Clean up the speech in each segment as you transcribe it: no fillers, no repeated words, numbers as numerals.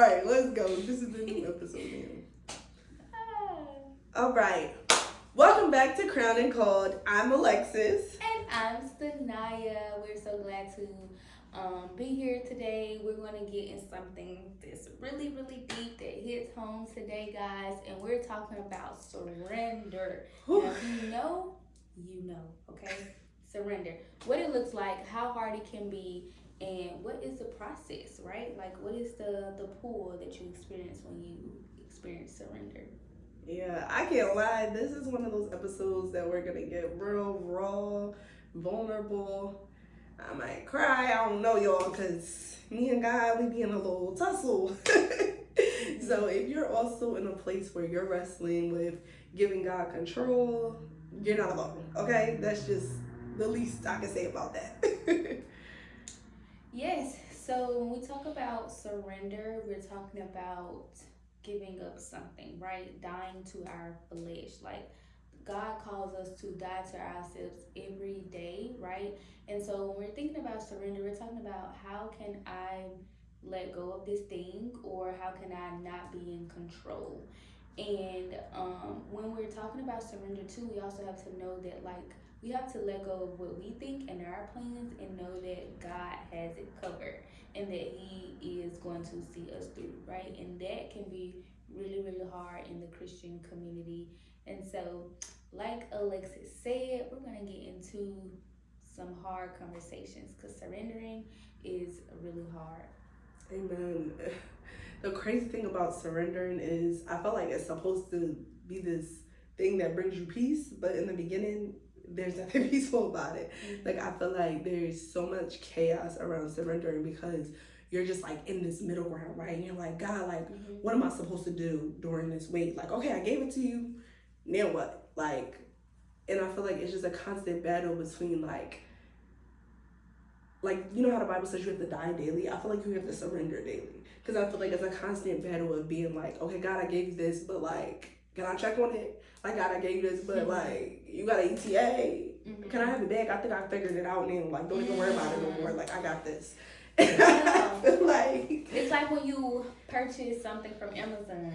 right, let's go. This is the new episode now. All right. Welcome back to Crown and Cold. I'm Alexis. And I'm Ste'Niya. We're so glad to be here today. We're going to get in something that's really, really deep that hits home today, guys. And we're talking about surrender. Now, if you know, okay? Surrender. What it looks like, how hard it can be, and what is the process, right? Like, what is the pull that you experience when you experience surrender? Yeah, I can't lie. This is one of those episodes that we're going to get real raw, vulnerable. I might cry. I don't know, y'all, because me and God, we be in a little tussle. So if you're also in a place where you're wrestling with giving God control, you're not alone, okay? That's just the least I can say about that. Yes, so when we talk about surrender, we're talking about giving up something, right? Dying to our flesh. Like, God calls us to die to ourselves every day, right? And so when we're thinking about surrender, we're talking about how can I let go of this thing, or how can I not be in control? And when we're talking about surrender too, we also have to know that, like, we have to let go of what we think and our plans, and know that God has it covered, and that He is going to see us through, right? And that can be really, really hard in the Christian community. And so, like Alexis said, we're going to get into some hard conversations, because surrendering is really hard. Amen. The crazy thing about surrendering is I feel like it's supposed to be this thing that brings you peace, but in the beginning, there's nothing peaceful about it. Like, I feel like there's so much chaos around surrendering because you're just like in this middle ground, right? And you're like, God, like, what am I supposed to do during this wait? Like, okay, I gave it to you. Now what? Like, and I feel like it's just a constant battle between like, you know how the Bible says you have to die daily? I feel like you have to surrender daily. Because I feel like it's a constant battle of being like, okay, God, I gave you this, but like, can I check on it? Like, God, I gave you this, but like, you got an ETA. Can I have it back? I think I figured it out now. Like, don't even worry about it no more. Like, I got this. Yeah. Like, it's like when you purchase something from Amazon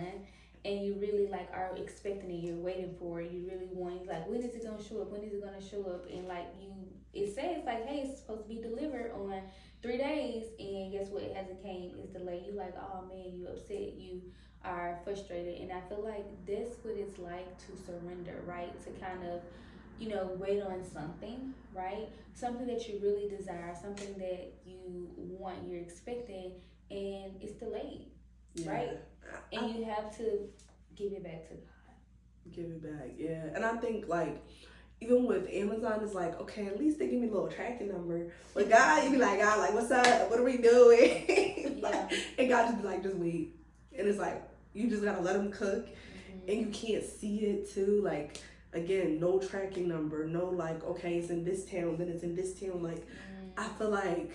and you really like are expecting it, you're waiting for it, you really want, like, when is it gonna show up? When is it gonna show up? And like, it says like, hey, it's supposed to be delivered on 3 days, and guess what? It hasn't came. It's delayed. You like, oh man, you upset. You are frustrated. And I feel like that's what it's like to surrender, right? To kind of, wait on something, right? Something that you really desire, something that you want, you're expecting, and it's delayed, right? And you have to give it back to God. Give it back, yeah. And I think, like, even with Amazon, it's like, okay, at least they give me a little tracking number. With God, you be like, God, like, what's up? What are we doing? Like, and God just be like, just wait. And it's like, you just gotta let them cook. And you can't see it too. Like, again, no tracking number. No, like, okay, it's in this town, then it's in this town. Like, I feel like,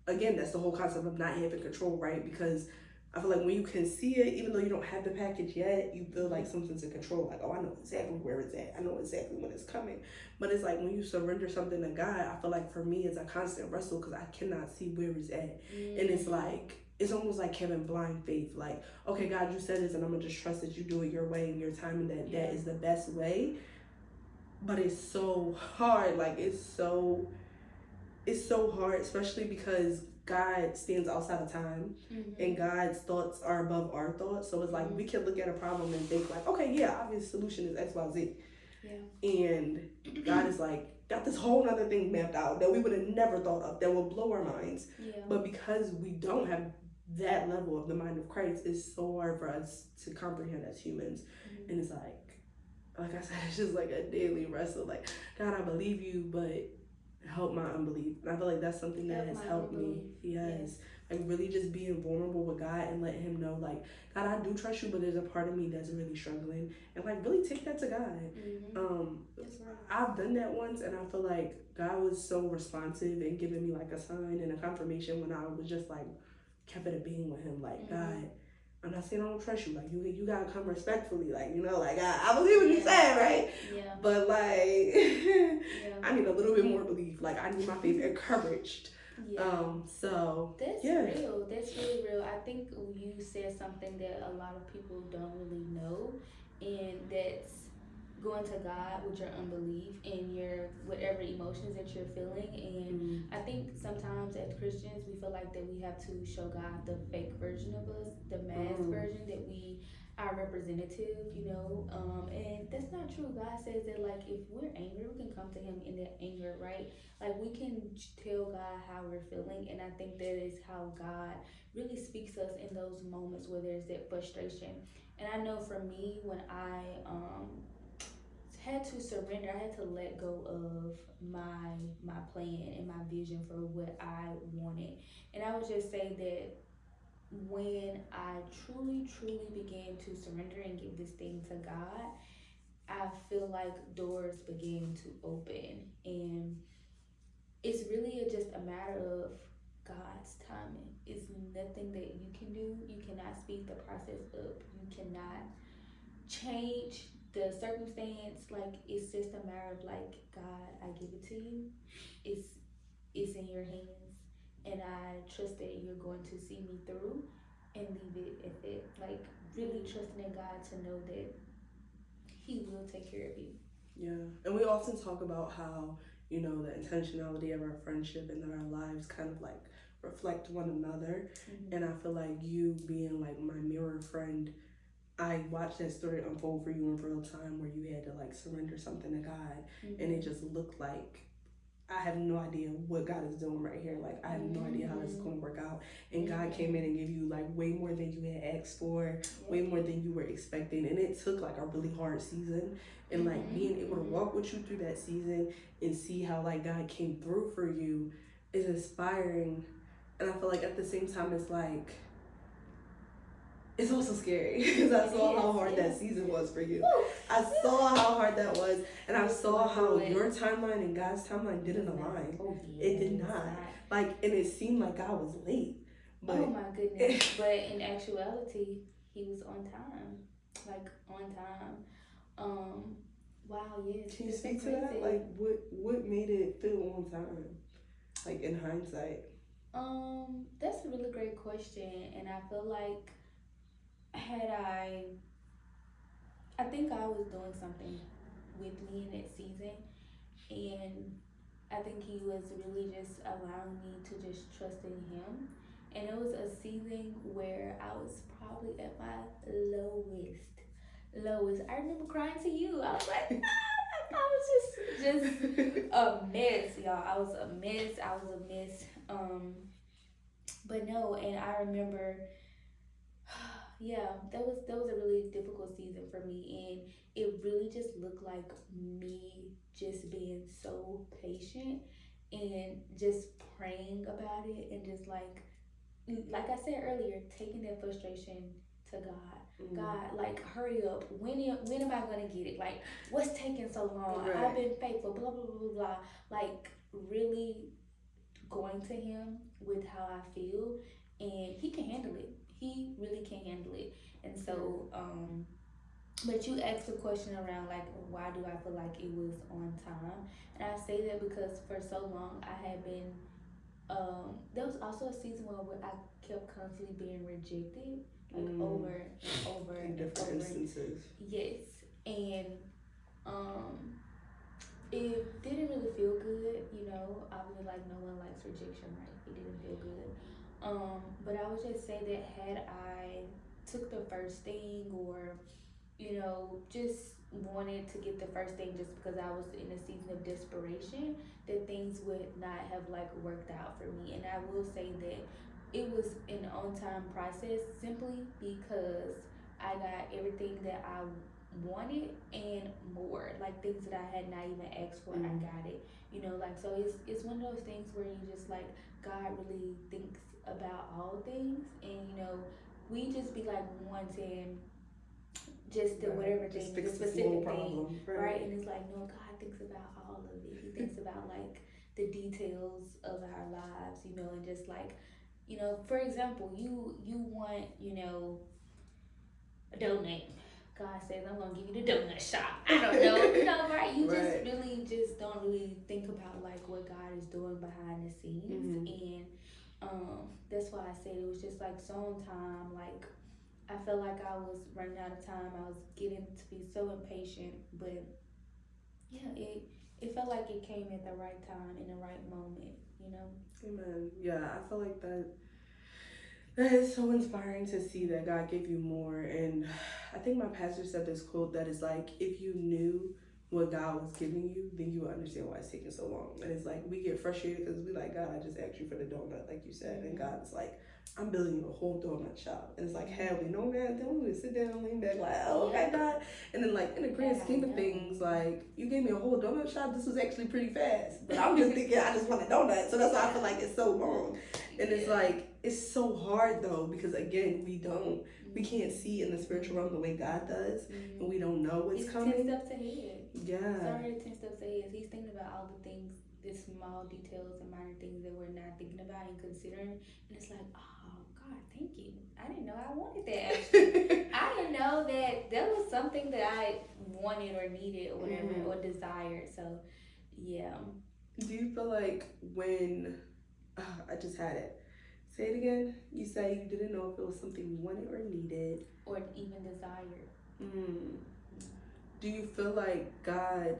again, that's the whole concept of not having control, right? Because I feel like when you can see it, even though you don't have the package yet, you feel like some sense of control. Like, oh, I know exactly where it's at. I know exactly when it's coming. But it's like when you surrender something to God, I feel like for me, it's a constant wrestle because I cannot see where it's at. And it's like, it's almost like having blind faith. Like, okay, God, you said this, and I'm going to just trust that you do it your way and your time, and that is the best way. But it's so hard. Like, it's so hard, especially because God stands outside of time, and God's thoughts are above our thoughts. So it's like we can look at a problem and think like, okay, yeah, obvious solution is X, Y, Z. Yeah. And God is like, got this whole other thing mapped out that we would have never thought of, that will blow our minds. Yeah. But because we don't have that level of the mind of Christ, it's so hard for us to comprehend as humans. And it's like I said, it's just like a daily wrestle. Like, God, I believe you, but help my unbelief. And I feel like that's something that has helped me. Yes. Like, really just being vulnerable with God and letting him know, like, God, I do trust you, but there's a part of me that's really struggling. And like, really take that to God. I've done that once, and I feel like God was so responsive and giving me like a sign and a confirmation when I was just like kept it a being with him. Like, God, I'm not saying I don't trust you. Like, you gotta come respectfully. Like, like, I believe what you said, right? Yeah. But like, I need a little bit more belief. Like, I need my faith encouraged. Yeah. So That's yeah. real. That's really real. I think you said something that a lot of people don't really know, and that's going to God with your unbelief and your whatever emotions that you're feeling. And Mm, I think sometimes as Christians, we feel like that we have to show God the fake version of us, the masked mm, version that we are representative, and that's not true. God says that like if we're angry, we can come to Him in that anger, right? Like we can tell God how we're feeling, and I think that is how God really speaks to us in those moments where there's that frustration. And I know for me, when I had to surrender, I had to let go of my plan and my vision for what I wanted. And I would just say that when I truly began to surrender and give this thing to God, I feel like doors began to open, and it's really just a matter of God's timing. It's nothing that you can do. You cannot speed the process up. You cannot change the circumstance. Like it's just a matter of like, God, I give it to you. It's it's in your hands, and I trust that you're going to see me through, and leave it at that. Like really trusting in God to know that He will take care of you. yeah. And we often talk about how, the intentionality of our friendship and that our lives kind of like reflect one another. And Mm-hmm. I feel like you being like my mirror friend, I watched that story unfold for you in real time where you had to like surrender something to God, and it Mm-hmm. just looked like I have no idea what God is doing right here. Like, I have no idea how this is Mm-hmm. going to work out. And God came in Mm-hmm. and gave you like way more than you had asked for, way Yep. more than you were expecting. And it took like a really hard season. And like Mm-hmm. being able to Mm-hmm. walk with you through that season and see how like God came through for you is inspiring. And I feel like at the same time, it's also scary because I It saw how is, hard yeah. that season was for you. Woo! I saw how hard that was, and It I was saw going how through your it. timeline and God's timeline didn't Was not. align. Oh yeah, It did it was not. not. Like, and it seemed like God was late, Oh but my goodness. But in actuality, he was on time. Like on time. Um wow, yes, can you it's so speak to that? crazy. Like, what made it feel on time? Like in hindsight. That's a really great question, and I feel like had I think I was doing something with me in that season, and I think he was really just allowing me to just trust in him. And it was a season where I was probably at my lowest. Lowest. I remember crying to you. I was like, I was just a mess, y'all. I was a mess. I was a mess. But no, and I remember yeah, that was a really difficult season for me, and it really just looked like me just being so patient and just praying about it, and just like I said earlier, taking that frustration to God. Mm. God, like, hurry up. When am I gonna get it? Like, what's taking so long? I've Right. been faithful. Blah blah blah blah blah. Like, really going to him with how I feel, and he can handle it. He really can handle it. And so, but you asked a question around like why do I feel like it was on time, and I say that because for so long I had been. There was also a season where I kept constantly being rejected, like over and over In and different over. instances. Yes, and um, it didn't really feel good, Obviously, like no one likes rejection, right? It didn't feel good. But I would just say that had I took the first thing, or just wanted to get the first thing just because I was in a season of desperation, that things would not have like worked out for me. And I will say that it was an on time process simply because I got everything that I wanted and more, like things that I had not even asked for. I got it, like, so it's one of those things where you just like, God really thinks about all things, and we just be like wanting just the whatever Just thing, the fix this little specific thing, problem. right? Right. And it's like, no, God thinks about all of it. He thinks about like the details of our lives, and just like, for example, you want, a donut. God says, I'm gonna give you the donut shop. I don't know. Right? You just Right. really just don't really think about like what God is doing behind the scenes. And that's why I said it was just like so on time. Like I felt like I was running out of time. I was getting to be so impatient. But yeah, it felt like it came at the right time in the right moment, you know? Amen. Yeah, I feel like that is so inspiring to see that God gave you more. And I think my pastor said this quote that is like, if you knew what God was giving you, then you would understand why it's taking so long. And it's like, we get frustrated because we like, God, I just asked you for the donut, like you said. And God's like, I'm building you a whole donut shop. And it's like, hell, we know that. Then we would sit down and lean back like, oh, okay, God. And then like, in the grand scheme of things, like, you gave me a whole donut shop. This was actually pretty fast. But I'm just thinking, I just want a donut. So that's why I feel like it's so long. And it's like, it's so hard though, because again, we can't see in the spiritual realm the way God does, and we don't know what's coming. 10 steps ahead. Yeah. It's already 10 steps ahead. He's thinking about all the things, the small details and minor things that we're not thinking about and considering. And it's like, oh, God, thank you. I didn't know I wanted that actually. I didn't know that was something that I wanted or needed or whatever, or desired. So, yeah. Do you feel like when, I just had it. Say it again. You say you didn't know if it was something you wanted or needed. Or even desired. Do you feel like God,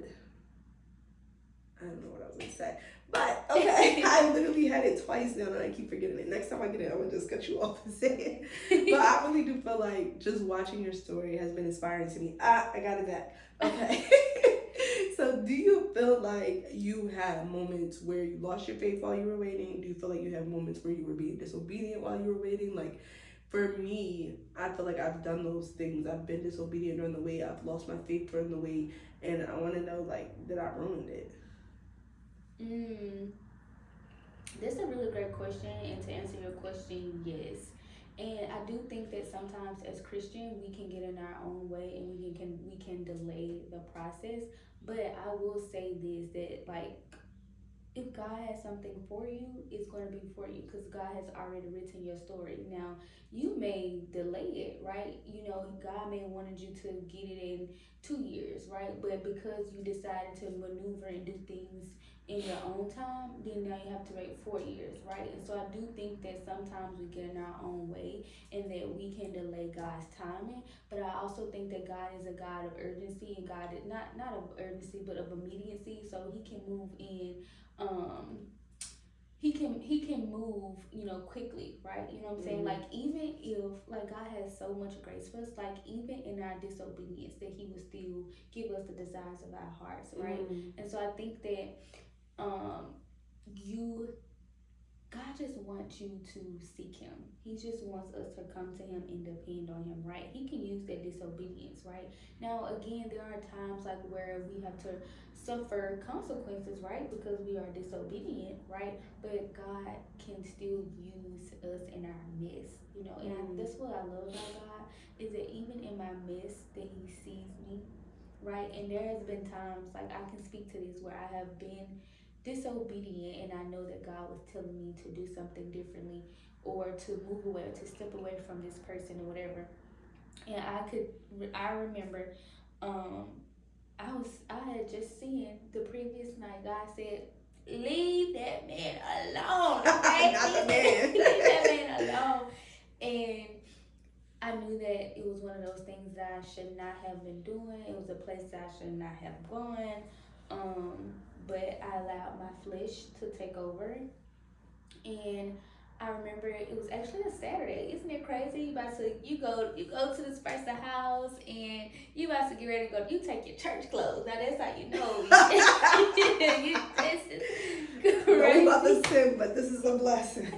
I don't know what I was going to say. But, okay, I literally had it twice now and I keep forgetting it. Next time I get it, I'm going to just cut you off and say it. But I really do feel like just watching your story has been inspiring to me. I got it back. Okay. So do you feel like you had moments where you lost your faith while you were waiting? Do you feel like you had moments where you were being disobedient while you were waiting? Like, for me, I feel like I've done those things. I've been disobedient during the wait. I've lost my faith during the wait. And I want to know, like, did I ruin it? That's a really great question. And to answer your question, yes. And I do think that sometimes as Christian, we can get in our own way and we can delay the process. But I will say this, that like, if God has something for you, it's going to be for you because God has already written your story. Now, you may delay it, right? You know, God may wanted you to get it in 2 years, right? But because you decided to maneuver and do things in your own time, then now you have to wait 4 years, right? And so I do think that sometimes we get in our own way and that we can delay God's timing. But I also think that God is a God of urgency, and God is not of urgency but of immediacy, so he can move in he can move, you know, quickly, right? You know what I'm saying? Like, even if, like, God has so much grace for us, like, even in our disobedience, that he will still give us the desires of our hearts, right? And so I think that God just wants you to seek him. He just wants us to come to him and depend on him, right? He can use that disobedience, right? Now, again, there are times like where we have to suffer consequences, right? Because we are disobedient, right? But God can still use us in our mess, you know? And that's what I love about God, is that even in my mess, that he sees me, right? And there has been times, like, I can speak to this, where I have been disobedient and I know that God was telling me to do something differently, or to move away, or to step away from this person or whatever. And I remember I had just seen the previous night, God said, leave that man alone, okay? Leave that man alone. And I knew that it was one of those things that I should not have been doing. It was a place that I should not have gone. But I allowed my flesh to take over. And I remember it was actually a Saturday. Isn't it crazy? You go to this person's house and you about to get ready to go. You take your church clothes. Now that's how you know. This is crazy. No, about to sin, but this is a blessing.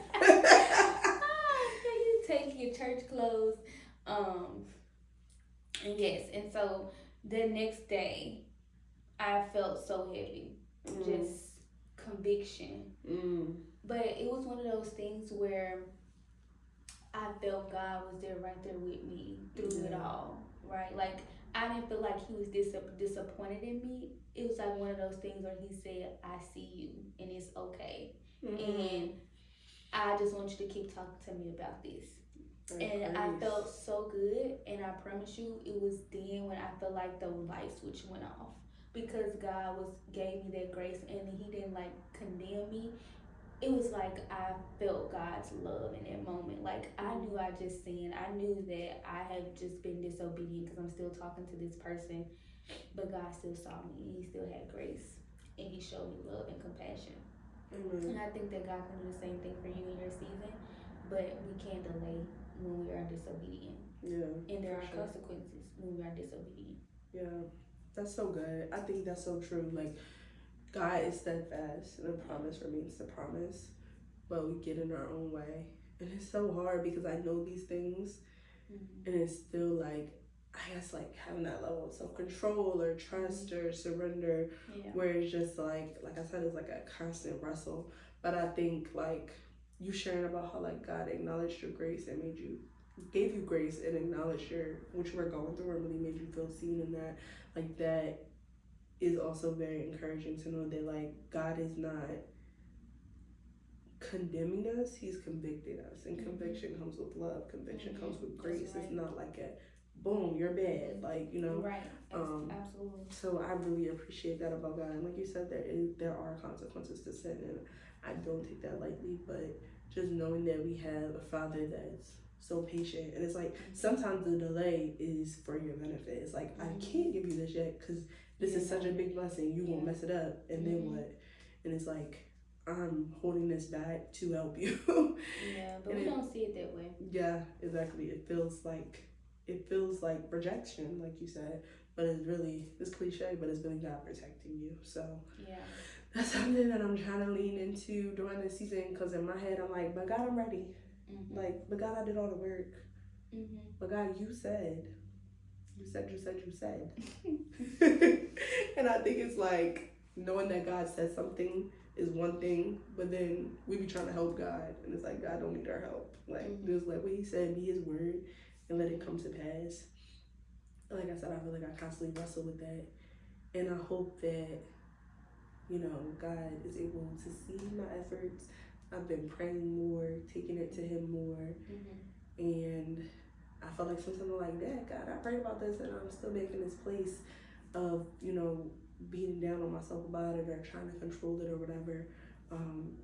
You take your church clothes. And yes, and so the next day I felt so heavy. Just conviction. But it was one of those things where I felt God was there, right there with me through it all, right? Like, I didn't feel like he was disappointed in me. It was like one of those things where he said, I see you and it's okay. And I just want you to keep talking to me about this. And I felt so good, and I promise you, it was then when I felt like the light switch went off. Because God gave me that grace and He didn't like condemn me. It was like I felt God's love in that moment. Like I knew I just sinned. I knew that I had just been disobedient because I'm still talking to this person, but God still saw me and He still had grace and He showed me love and compassion. And I think that God can do the same thing for you in your season, but we can't delay when we are disobedient. Yeah. And there are consequences when we are disobedient. Yeah. That's so good. I think that's so true. Like, God is steadfast, and the promise remains the promise, but we get in our own way. And it's so hard because I know these things, and it's still like, I guess, like having that level of self control or trust or surrender, where it's just like I said, it's like a constant wrestle. But I think, like, you sharing about how, like, God acknowledged your grace and gave you grace and acknowledged what you were going through and really made you feel seen in that, like, that is also very encouraging to know that, like, God is not condemning us, He's convicting us. And conviction comes with love. Conviction comes with grace. Right. It's not like a boom, you're bad. Like, you know. Right. Absolutely. So I really appreciate that about God. And like you said, there are consequences to sin, and I don't take that lightly. But just knowing that we have a Father that's so patient, and it's like sometimes the delay is for your benefit. It's like, I can't give you this yet because this is such a big blessing. You won't mess it up, and then what? And it's like, I'm holding this back to help you. Yeah, but we don't see it that way. Yeah, exactly. It feels like rejection, like you said, but it's cliche, but it's really God protecting you. So yeah, that's something that I'm trying to lean into during this season, because in my head I'm like, but God, I'm ready. Like, but God, I did all the work. But God, you said. And I think it's like knowing that God said something is one thing, but then we be trying to help God, and it's like, God don't need our help. Like, just let what He said be His word and let it come to pass. Like I said, I feel like I constantly wrestle with that, and I hope that, you know, God is able to see my efforts. I've been praying more, taking it to Him more, and I feel like sometimes I'm like, Dad, God, I prayed about this, and I'm still making this place of, you know, beating down on myself about it or trying to control it or whatever.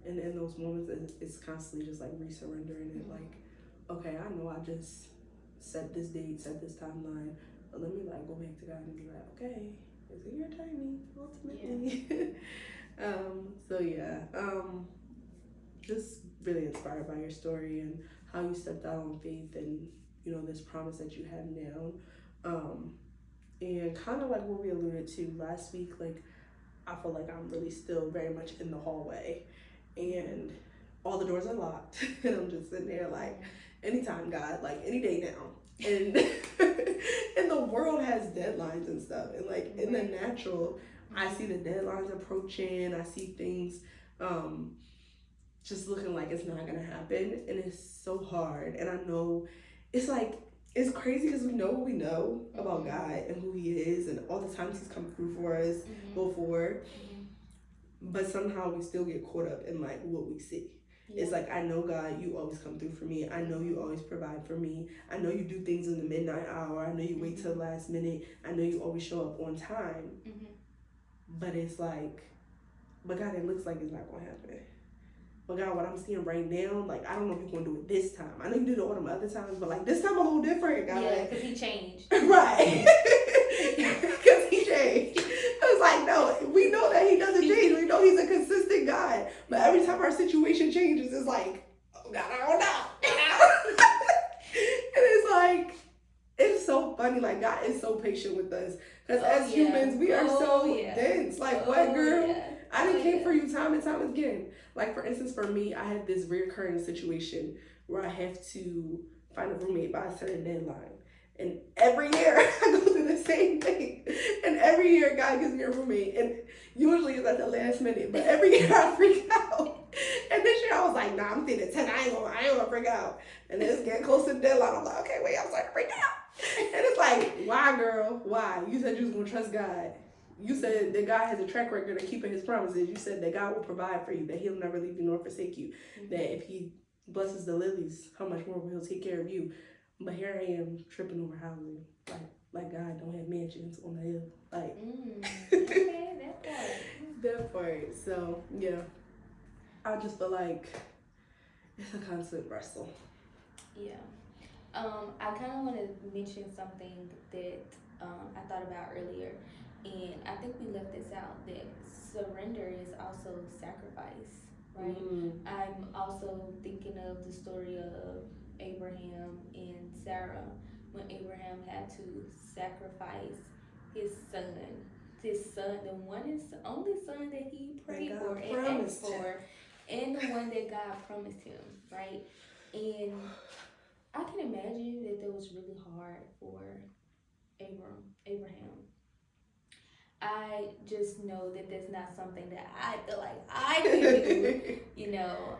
And in those moments, it's constantly just like resurrendering it. Like, okay, I know I just set this date, set this timeline, but let me like go back to God and be like, okay, is it your timing ultimately? Just really inspired by your story and how you stepped out on faith and, you know, this promise that you have now. And kind of like what we alluded to last week, like, I feel like I'm really still very much in the hallway and all the doors are locked and I'm just sitting there like, anytime, God, like any day now. And and the world has deadlines and stuff, and like in the natural, I see the deadlines approaching, I see things just looking like it's not gonna happen, and it's so hard. And I know it's like, it's crazy because we know what we know about God and who He is and all the times He's come through for us before, but somehow we still get caught up in like what we see. It's like, I know, God, you always come through for me. I know you always provide for me. I know you do things in the midnight hour. I know you wait till the last minute. I know you always show up on time. But it's like, but God, it looks like it's not going to happen. But God, what I'm seeing right now, like, I don't know if you're going to do it this time. I know you did it all them other times, but like this time a little different, God. Yeah, because He changed. Right. Because He changed. It's like, no, we know that He doesn't change. We know He's a consistent God. But every time our situation changes, it's like, oh God, I don't know. And it's like, it's so funny. Like, God is so patient with us. Because as humans, we are so dense. Like, what, girl? Yeah. I done came for you time and time again. Like, for instance, for me, I have this recurring situation where I have to find a roommate by a certain deadline. And every year I go through the same thing. And every year God gives me a roommate. And usually it's at the last minute. But every year I freak out. And this year I was like, nah, I'm thinking 10. I ain't gonna freak out. And then it's getting close to the deadline. I'm like, okay, wait, I'm starting to freak out. And it's like, why, girl? Why? You said you was gonna trust God. You said that God has a track record of keeping His promises. You said that God will provide for you, that He'll never leave you nor forsake you. That if He blesses the lilies, how much more will He take care of you? But here I am tripping over housing. Like God don't have mansions on the hill. Like Okay, that part. that part. So yeah. I just feel like it's a constant wrestle. Yeah. I kind of want to mention something that I thought about earlier, and I think we left this out, that surrender is also sacrifice, right? Mm. I'm also thinking of the story of Abraham and Sarah when Abraham had to sacrifice his son. His son, the one is only son that he prayed for and asked for, and the one that God promised him, right? And I can imagine that was really hard for Abraham. I just know that that's not something that I feel like I can do, you know.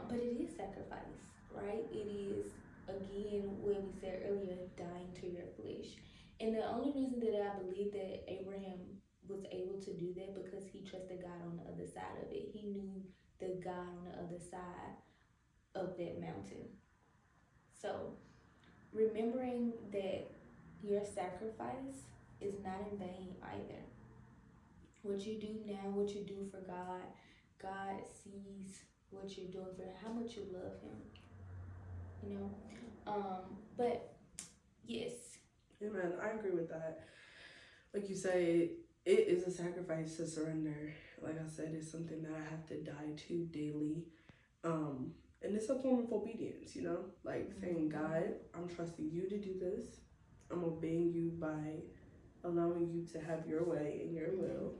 But it is sacrifice, right? It is, again, what we said earlier, dying to your flesh. And the only reason that I believe that Abraham was able to do that because he trusted God on the other side of it. He knew the God on the other side of that mountain. So remembering that your sacrifice is not in vain either. What you do now, what you do for God, God sees what you're doing for him, how much you love him, you know. But yes. Amen. I agree with that. Like you say, it is a sacrifice to surrender. Like I said, it's something that I have to die to daily. And it's a form of obedience, you know? Like saying, God, I'm trusting you to do this. I'm obeying you by allowing you to have your way and your will.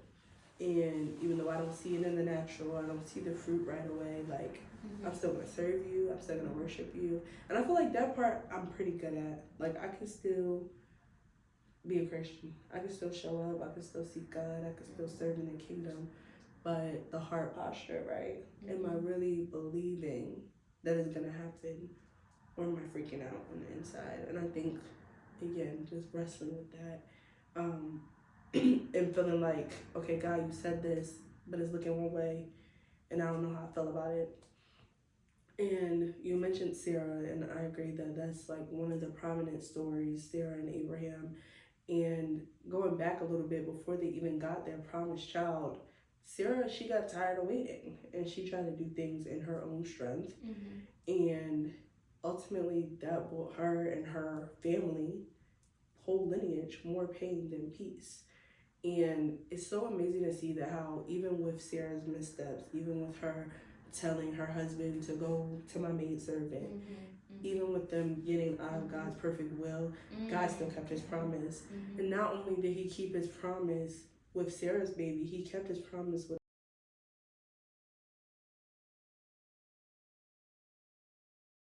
And even though I don't see it in the natural, I don't see the fruit right away, like I'm still gonna serve you, I'm still gonna worship you. And I feel like that part I'm pretty good at. Like I can still be a Christian. I can still show up, I can still seek God, I can still serve in the kingdom. But the heart posture, right? Am I really believing that it's gonna happen? Or am I freaking out on the inside? And I think, again, just wrestling with that. And feeling like, okay, God, you said this, but it's looking one way, and I don't know how I feel about it. And you mentioned Sarah, and I agree that that's like one of the prominent stories, Sarah and Abraham. And going back a little bit before they even got their promised child, Sarah, she got tired of waiting, and she tried to do things in her own strength. And ultimately, that brought her and her family, whole lineage, more pain than peace. And it's so amazing to see that how even with Sarah's missteps, even with her telling her husband to go to my maidservant, even with them getting out of God's perfect will, God still kept his promise. And not only did he keep his promise with Sarah's baby, he kept his promise with